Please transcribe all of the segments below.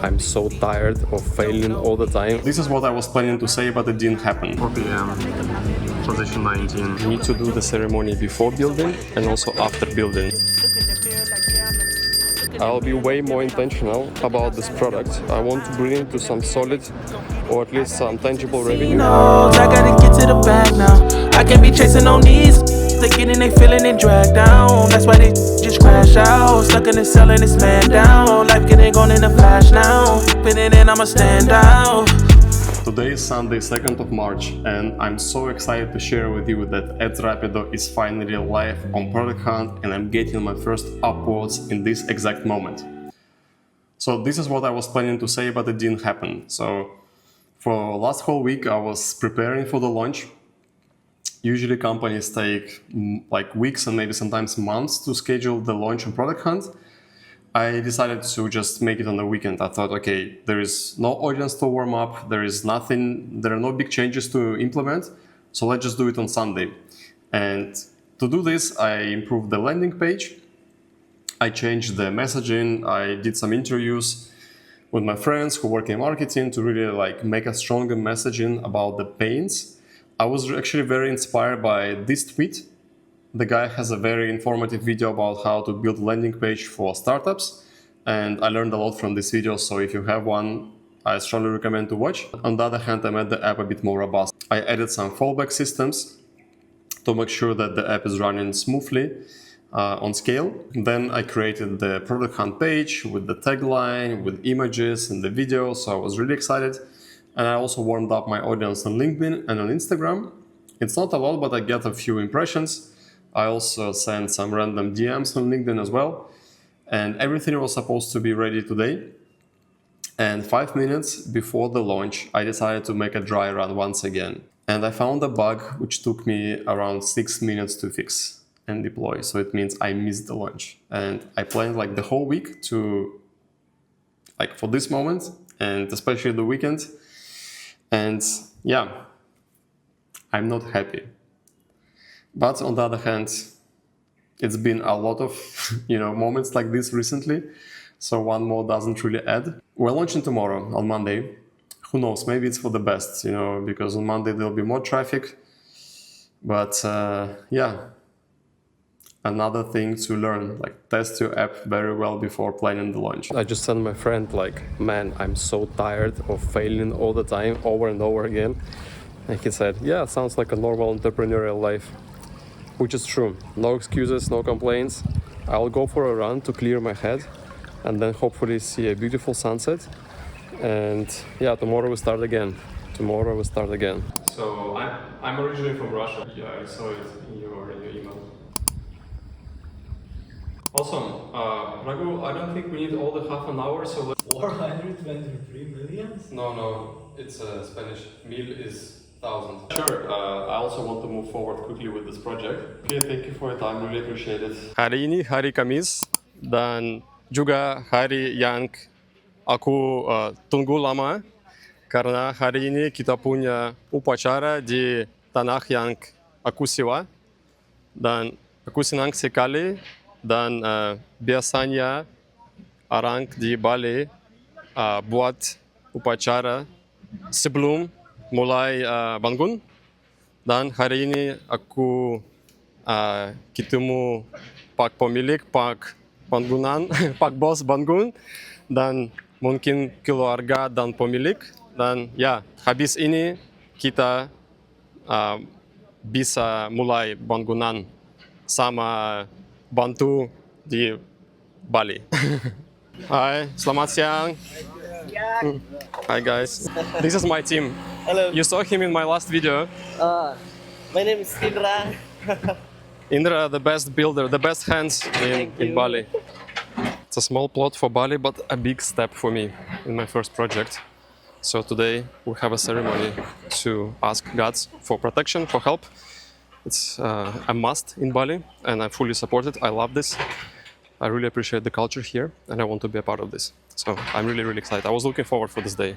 I'm so tired of failing all the time. This is what I was planning to say, but it didn't happen. 4 p.m. Position 19. You need to do the ceremony before building and also after building. I'll be way more intentional about this product. I want to bring it to some solid or at least some tangible revenue. I gotta get to the back now. I can't be chasing on these. They getting they feeling it dragged down. That's why they just crash out. Stuck in the cell and it's man down. Life getting gone in a flash now. Spinning in, I'ma stand out. Today is Sunday, 2nd of March, and I'm so excited to share with you that Ads Rapido is finally live on Product Hunt, and I'm getting my first upvotes in this exact moment. So this is what I was planning to say, but it didn't happen. So for last whole week, I was preparing for the launch. Usually companies take like weeks and maybe sometimes months to schedule the launch on Product Hunt. I decided to just make it on the weekend. I thought, okay, there is no audience to warm up, there are no big changes to implement, so let's just do it on Sunday. And to do this, I improved the landing page, I changed the messaging, I did some interviews with my friends who work in marketing to really like make a stronger messaging about the pains. I was actually very inspired by this tweet. The guy has a very informative video about how to build a landing page for startups, and I learned a lot from this video, so if you have one, I strongly recommend to watch. On the other hand, I made the app a bit more robust. I added some fallback systems to make sure that the app is running smoothly on scale. Then I created the Product Hunt page with the tagline, with images and the video, so I was really excited. And I also warmed up my audience on LinkedIn and on Instagram. It's not a lot, but I get a few impressions. I also sent some random DMs on LinkedIn as well. And everything was supposed to be ready today. And 5 minutes before the launch, I decided to make a dry run once again. And I found a bug which took me around 6 minutes to fix and deploy. So it means I missed the launch. And I planned like the whole week to, like for this moment, and especially the weekend. And yeah, I'm not happy. But on the other hand, it's been a lot of moments like this recently, so one more doesn't really add. We're launching tomorrow on Monday. Who knows, maybe it's for the best, because on Monday there'll be more traffic. But yeah, another thing to learn, like test your app very well before planning the launch. I just sent my friend like, man, I'm so tired of failing all the time, over and over again. And he said, yeah, sounds like a normal entrepreneurial life. Which is true. No excuses, no complaints. I'll go for a run to clear my head and then hopefully see a beautiful sunset. And yeah, tomorrow we start again. So I'm originally from Russia. Yeah, I saw it in your email. Awesome. Raghu, I don't think we need all the half an hour, so let's... 423 million? No, it's Spanish. Mil is 1,000. Sure, I also want to move forward quickly with this project. Okay, thank you for your time, really appreciate it. Hari ini hari Kamis dan juga hari yang aku tunggu lama karena hari ini kita punya upacara di tanah yang aku sewa dan aku senang sekali dan biasanya orang di Bali buat upacara sebelum mulai bangun, dan hari ini aku ketemu Pak pemilik, Pak bangunan, Pak bos bangun, dan mungkin keluarga dan pemilik, dan ya habis ini kita bisa mulai bangunan sama bantu di Bali. Hai, selamat siang. Hi guys, this is my team. Hello. You saw him in my last video. My name is Indra. Indra, the best builder, the best hands in Bali. It's a small plot for Bali, but a big step for me in my first project. So today we have a ceremony to ask gods for protection, for help. It's a must in Bali, and I fully support it. I love this. I really appreciate the culture here, and I want to be a part of this. So I'm really, really excited. I was looking forward for this day.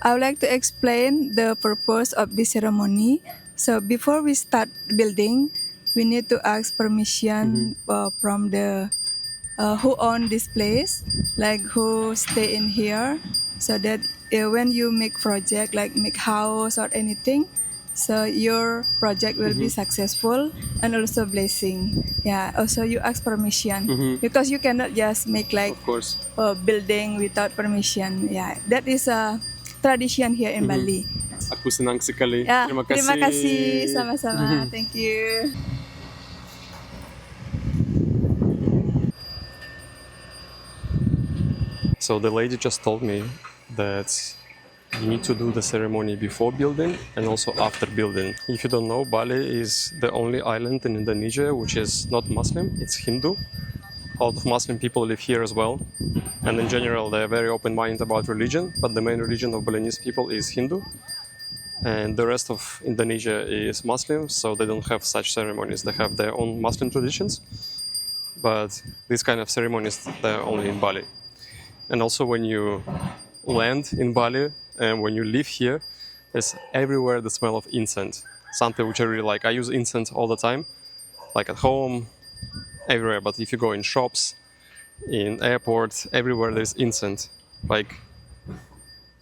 I would like to explain the purpose of this ceremony. So before we start building, we need to ask permission from the who own this place, like who stay in here, so that when you make project like make house or anything, so your project will be successful and also blessing. Yeah. Also you ask permission because you cannot just make like Of course. a building without permission. Yeah. That is a tradition here in Bali. Aku senang sekali. Ya, Terima kasih. terima kasih sama-sama. Thank you. So the lady just told me that you need to do the ceremony before building and also after building. If you don't know, Bali is the only island in Indonesia which is not Muslim, it's Hindu. A lot of Muslim people live here as well. And in general, they're very open-minded about religion, but the main religion of Balinese people is Hindu. And the rest of Indonesia is Muslim, so they don't have such ceremonies. They have their own Muslim traditions, but these kind of ceremonies, they're only in Bali. And also when you land in Bali and when you live here, there's everywhere the smell of incense. Something which I really like. I use incense all the time, like at home, everywhere. But if you go in shops, in airports, everywhere there's incense. Like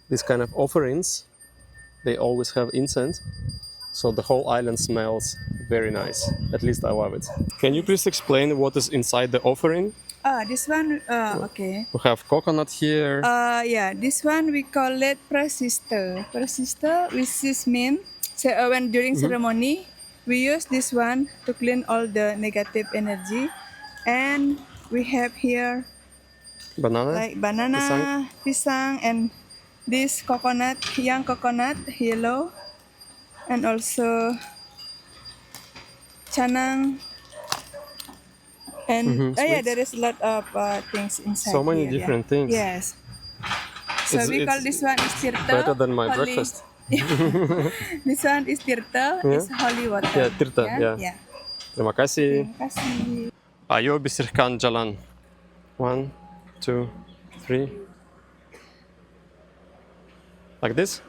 these kind of offerings, they always have incense. So the whole island smells very nice. At least I love it. Can you please explain what is inside the offering? This one, okay. We have coconut here. Yeah, this one we call it prasister. Prasister, which is mean, so when during ceremony, we use this one to clean all the negative energy. And we have here Banana? like banana, pisang, and this coconut, young coconut, yellow, and also canang. And yeah, there is a lot of things inside. So many here, different things. Yes. So we call this one is tirta. Better than my holy- breakfast. This one is tirta, is holy water. Yeah, tirta, yeah. Yeah. Terima kasih. Terima kasih. Ayo bersihkan jalan. 1, 2, 3. Like this?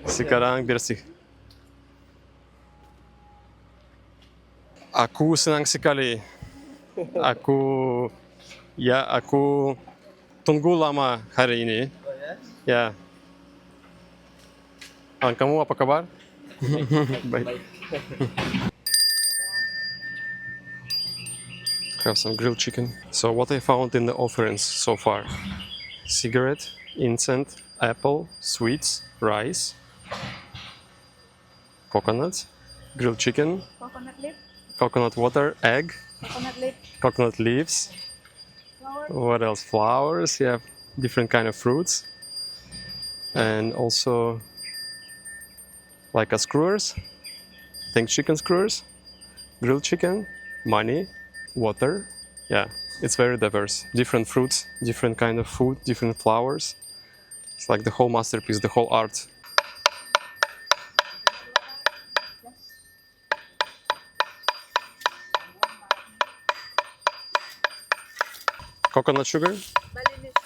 Sekarang bersih. Aku senang sekali. Aku tunggu lama hari ini. Ya. Kamu apa kabar? Baik. Have some grilled chicken. So what I found in the offerings so far: cigarette, incense, apple, sweets, rice, coconut, grilled chicken, Coconut leaf, coconut water, egg, coconut leaf, coconut leaves. flower. What else? Flowers. Yeah, different kind of fruits, and also like a skewers. I think chicken skewers, grilled chicken, money, water. Yeah, it's very diverse. Different fruits, different kind of food, different flowers. It's like the whole masterpiece, the whole art. Coconut sugar?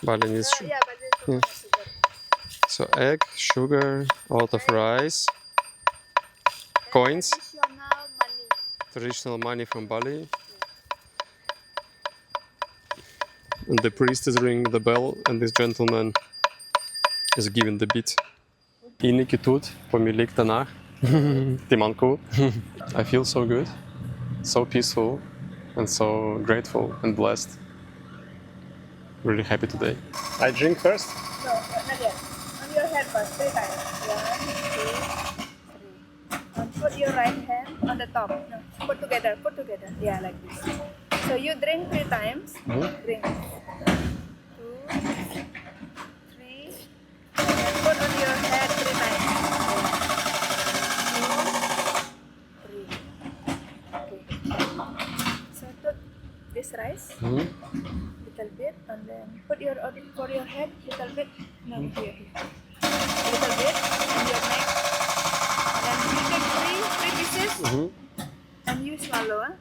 Balinese sugar. Yeah, but So egg, sugar, a lot of rice, coins, traditional money from Bali. And the priest is ringing the bell and this gentleman is giving the beat. Ini kitut, pemilik tanah, timanku. I feel so good, so peaceful, and so grateful and blessed. Really happy today. I drink first. no, not yet. On your head first, 3 times. 1, 2, 3. Put your right hand on the top. No, put together. Yeah, like this. So you drink 3 times. Drink. 2, 3. And put on your head 3 times. 2, 3. Okay. So put this rice. Little bit, and then put your for your head little bit. No, here. Little bit on your neck. And then you take three pieces, and you swallow.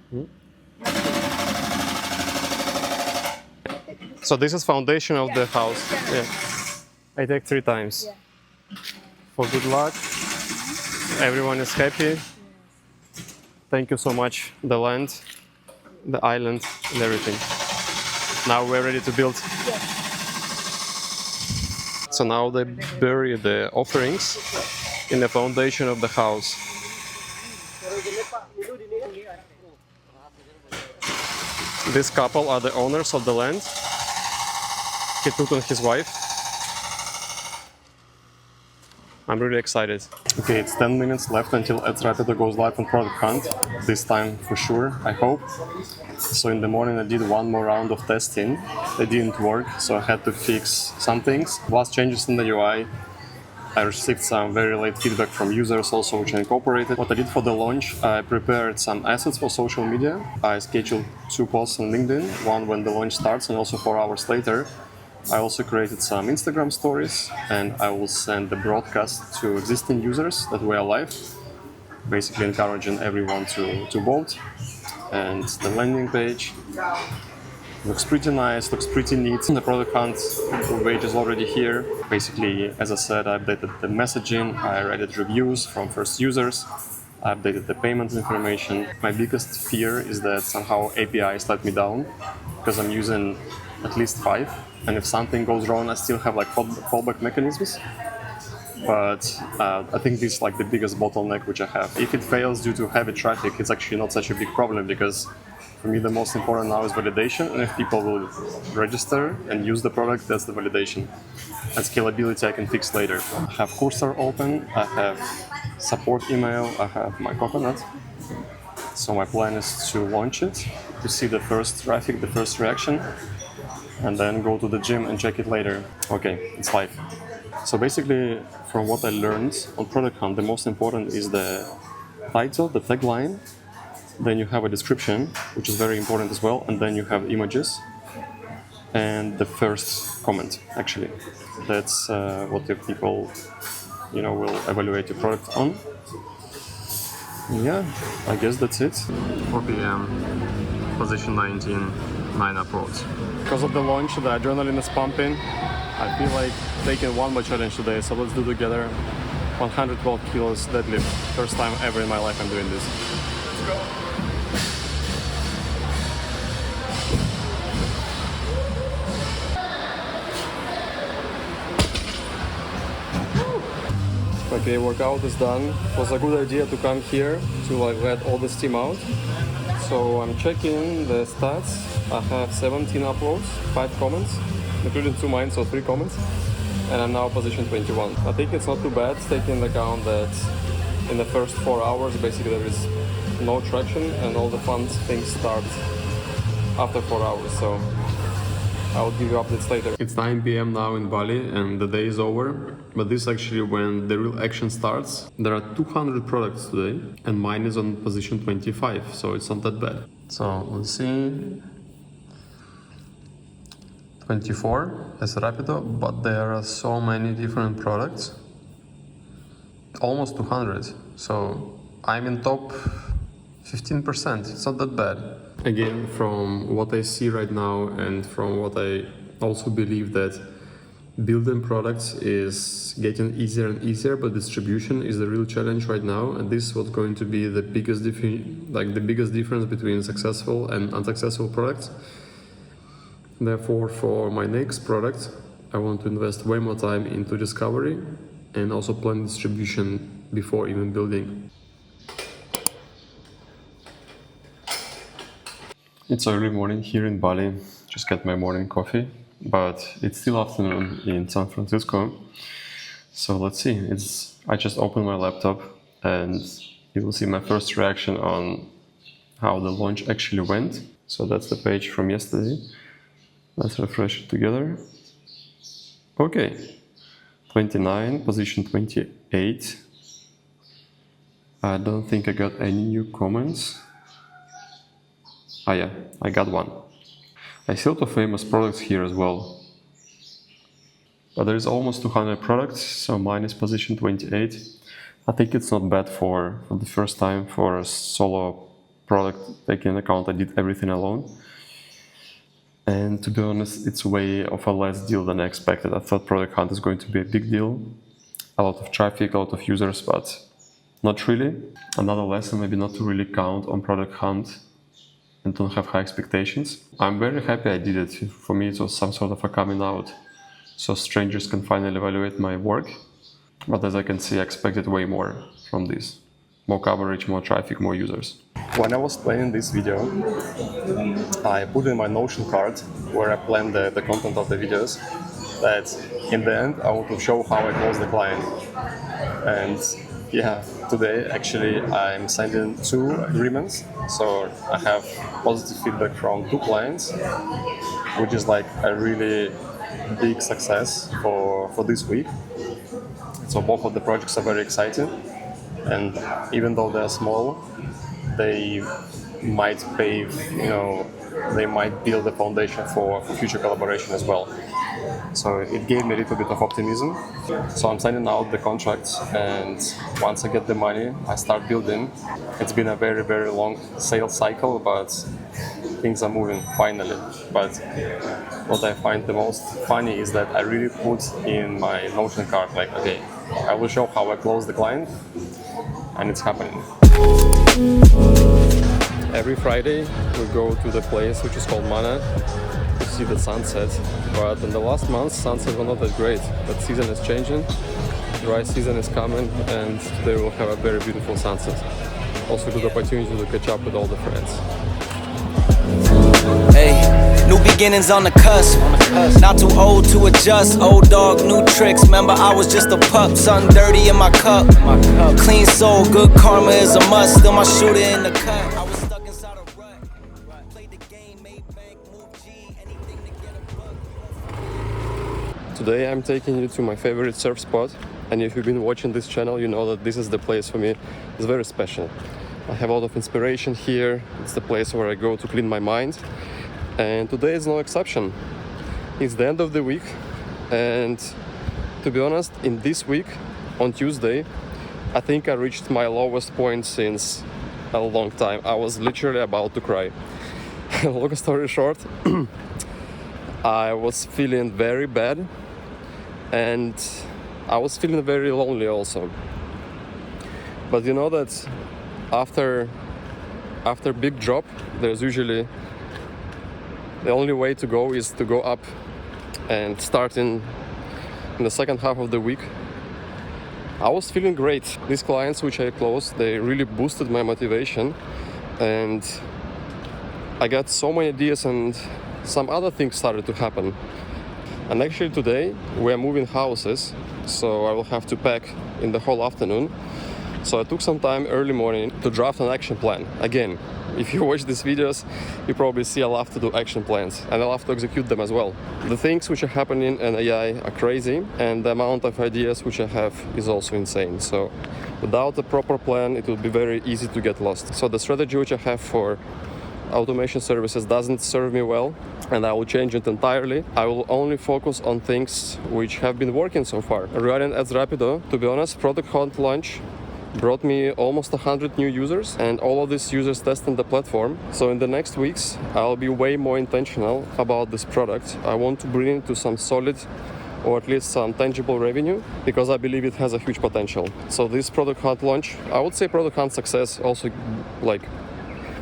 So this is foundation of the house. Yeah. I take 3 times. For good luck. Everyone is happy. Thank you so much. The land, the island, and everything. Now we're ready to build. So now they bury the offerings in the foundation of the house. This couple are the owners of the land. Ketut and his wife. I'm really excited. Okay, it's 10 minutes left until Ed's Rapido goes live on Product Hunt. This time for sure, I hope. So in the morning I did one more round of testing. It didn't work, so I had to fix some things. Last changes in the UI. I received some very late feedback from users also, which I incorporated. What I did for the launch, I prepared some assets for social media. I scheduled 2 posts on LinkedIn, one when the launch starts and also 4 hours later. I also created some Instagram stories, and I will send the broadcast to existing users that were live, basically encouraging everyone to vote. And the landing page looks pretty nice, looks pretty neat. The Product Hunt page is already here. Basically, as I said, I updated the messaging, I read reviews from first users, I updated the payment information. My biggest fear is that somehow APIs let me down, because I'm using at least 5, and if something goes wrong, I still have like fallback mechanisms. But I think this is like the biggest bottleneck which I have. If it fails due to heavy traffic, it's actually not such a big problem, because for me the most important now is validation, and if people will register and use the product, that's the validation. And scalability I can fix later. I have Cursor open, I have support email, I have my coconut. So my plan is to launch it, to see the first traffic, the first reaction, and then go to the gym and check it later. Okay, it's live. So basically, from what I learned on Product Hunt, the most important is the title, the tagline. Then you have a description, which is very important as well, and then you have images and the first comment. Actually, that's what the people, will evaluate your product on. Yeah, I guess that's it. 4 p.m. Position 19, 9 uploads. Because of the launch, the adrenaline is pumping. I feel like taking one more challenge today, so let's do together 112 kilos deadlift. First time ever in my life I'm doing this. Let's go. Okay, workout is done. It was a good idea to come here to let all the steam out. So I'm checking the stats. I have 17 uploads, 5 comments, including 2 mine, so 3 comments. And I'm now position 21. I think it's not too bad, taking into account that in the first 4 hours, basically there is no traction and all the fun things start after 4 hours. So I'll give you updates later. It's 9 p.m. now in Bali and the day is over, but this is actually when the real action starts. There are 200 products today and mine is on position 25, so it's not that bad. So let's see. 24 as Rapido, but there are so many different products. Almost 200, so I'm in top 15%, it's not that bad. Again, from what I see right now and from what I also believe that building products is getting easier and easier, but distribution is the real challenge right now, and this is what's going to be the biggest difference between successful and unsuccessful products. Therefore, for my next product, I want to invest way more time into discovery and also plan distribution before even building. It's early morning here in Bali, just got my morning coffee, but it's still afternoon in San Francisco. So let's see, I just opened my laptop and you will see my first reaction on how the launch actually went. So that's the page from yesterday. Let's refresh it together. Okay, 29, position 28. I don't think I got any new comments. Ah yeah, I got one. I see a lot of famous products here as well. But there is almost 200 products, so mine is position 28. I think it's not bad for the first time for a solo product, taking into account I did everything alone. And to be honest, it's way of a less deal than I expected. I thought Product Hunt is going to be a big deal, a lot of traffic, a lot of users, but not really. Another lesson, maybe not to really count on Product Hunt and don't have high expectations. I'm very happy I did it. For me, it was some sort of a coming out, so strangers can finally evaluate my work. But as I can see, I expected way more from this. More coverage, more traffic, more users. When I was planning this video, I put in my Notion card, where I planned the content of the videos, that in the end I want to show how I close the client. And yeah, today actually I'm sending 2 agreements, so I have positive feedback from 2 clients, which is like a really big success for this week. So both of the projects are very exciting, and even though they're small, they might pave, they might build a foundation for future collaboration as well. So it gave me a little bit of optimism. So I'm signing out the contracts, and once I get the money, I start building. It's been a very, very long sales cycle, but things are moving finally. But what I find the most funny is that I really put in my Notion card, like, okay, I will show how I close the client, and it's happening. Every Friday we go to the place which is called Mana to see the sunset, but in the last month sunsets were not that great. But season is changing, dry season is coming, and today we'll have a very beautiful sunset. Also good opportunity to catch up with all the friends. Hey, new beginnings on the cusp. Not too old to adjust. Old dog, new tricks. Remember, I was just a pup. Something dirty in my cup. Clean soul, good karma is a must. Still my shooter in the cut. I was stuck inside a rut. Played the game, made bank, move G, anything to get a buck. Today I'm taking you to my favorite surf spot, and if you've been watching this channel, you know that this is the place for me. It's very special. I have a lot of inspiration here. It's the place where I go to clean my mind, and today is no exception. It's the end of the week, and to be honest, in this week, on Tuesday, I think I reached my lowest point since a long time. I was literally about to cry. Long story short, I was feeling very bad, and I was feeling very lonely also. But you know that after big drop, there's usually the only way to go is to go up, and starting in the second half of the week, I was feeling great. These clients which I closed, they really boosted my motivation, and I got so many ideas, and some other things started to happen. And actually today we are moving houses, so I will have to pack in the whole afternoon. So I took some time early morning to draft an action plan. Again, if you watch these videos, you probably see I love to do action plans, and I love to execute them as well. The things which are happening in AI are crazy, and the amount of ideas which I have is also insane. So without a proper plan, it will be very easy to get lost. So the strategy which I have for automation services doesn't serve me well, and I will change it entirely. I will only focus on things which have been working so far. Regarding Ads Rapido, to be honest, Product Hunt launch brought me almost 100 new users, and all of these users testing the platform. So in the next weeks, I'll be way more intentional about this product. I want to bring it to some solid, or at least some tangible revenue, because I believe it has a huge potential. So this Product Hunt launch, I would say Product Hunt success also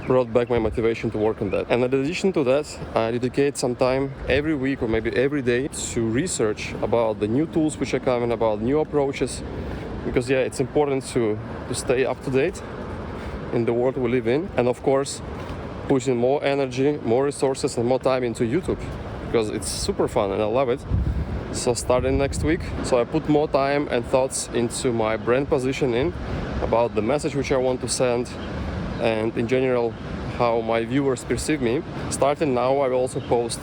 brought back my motivation to work on that. And in addition to that, I dedicate some time every week or maybe every day to research about the new tools which are coming, about new approaches, because yeah, it's important to stay up to date in the world we live in, and of course pushing more energy, more resources and more time into YouTube, because it's super fun and I love it. So starting next week, so I put more time and thoughts into my brand positioning, about the message which I want to send, and in general how my viewers perceive me. Starting now, I will also post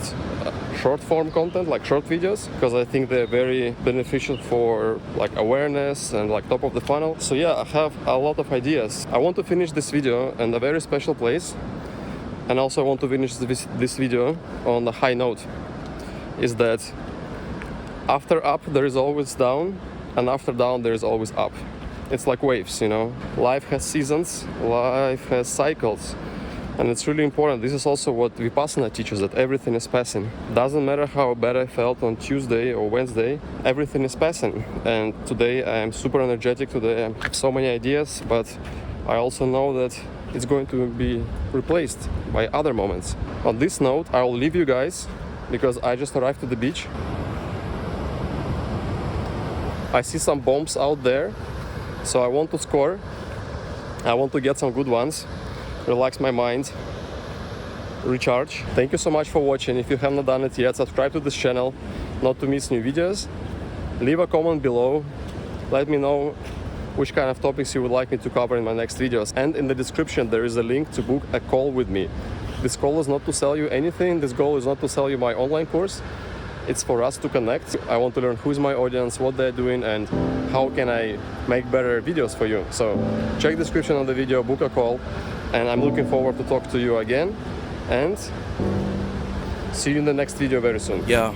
short form content, like short videos, because I think they're very beneficial for awareness and top of the funnel. So yeah, I have a lot of ideas. I want to finish this video in a very special place, and also I want to finish this video on a high note, is that after up there is always down, and after down there is always up. It's like waves, Life has seasons, life has cycles. And it's really important. This is also what Vipassana teaches, that everything is passing. Doesn't matter how bad I felt on Tuesday or Wednesday, everything is passing. And today I am super energetic, today I have so many ideas, but I also know that it's going to be replaced by other moments. On this note, I will leave you guys because I just arrived to the beach. I see some bombs out there, so I want to score. I want to get some good ones, relax my mind, recharge. Thank you so much for watching. If you have not done it yet, subscribe to this channel not to miss new videos. Leave a comment below, let me know which kind of topics you would like me to cover in my next videos. And in the description there is a link to book a call with me. This call is not to sell you anything, this goal is not to sell you my online course. It's for us to connect. I want to learn who's my audience, what they're doing, and how can I make better videos for you. So check the description of the video, book a call, and I'm looking forward to talk to you again. And see you in the next video very soon. Yeah.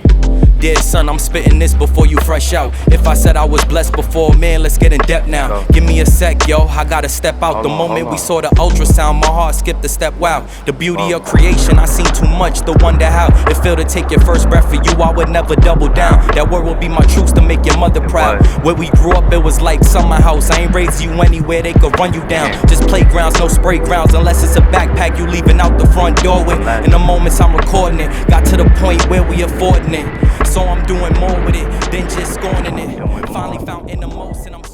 Dear son, I'm spitting this before you fresh out. If I said I was blessed before, man, let's get in depth now. Give me a sec, yo, I gotta step out. The moment we saw the ultrasound, my heart skipped a step. Wow, the beauty of creation, I seen too much to wonder how it feel to take your first breath. For you, I would never double down. That word will be my truth to make your mother proud. Where we grew up, it was like summer house. I ain't raised you anywhere they could run you down. Just playgrounds, no spray grounds, unless it's a backpack you leaving out the front doorway. In the moments I'm recording it, got to the point where we affording it. So I'm doing more with it than just scorning it. Finally found in the most and I'm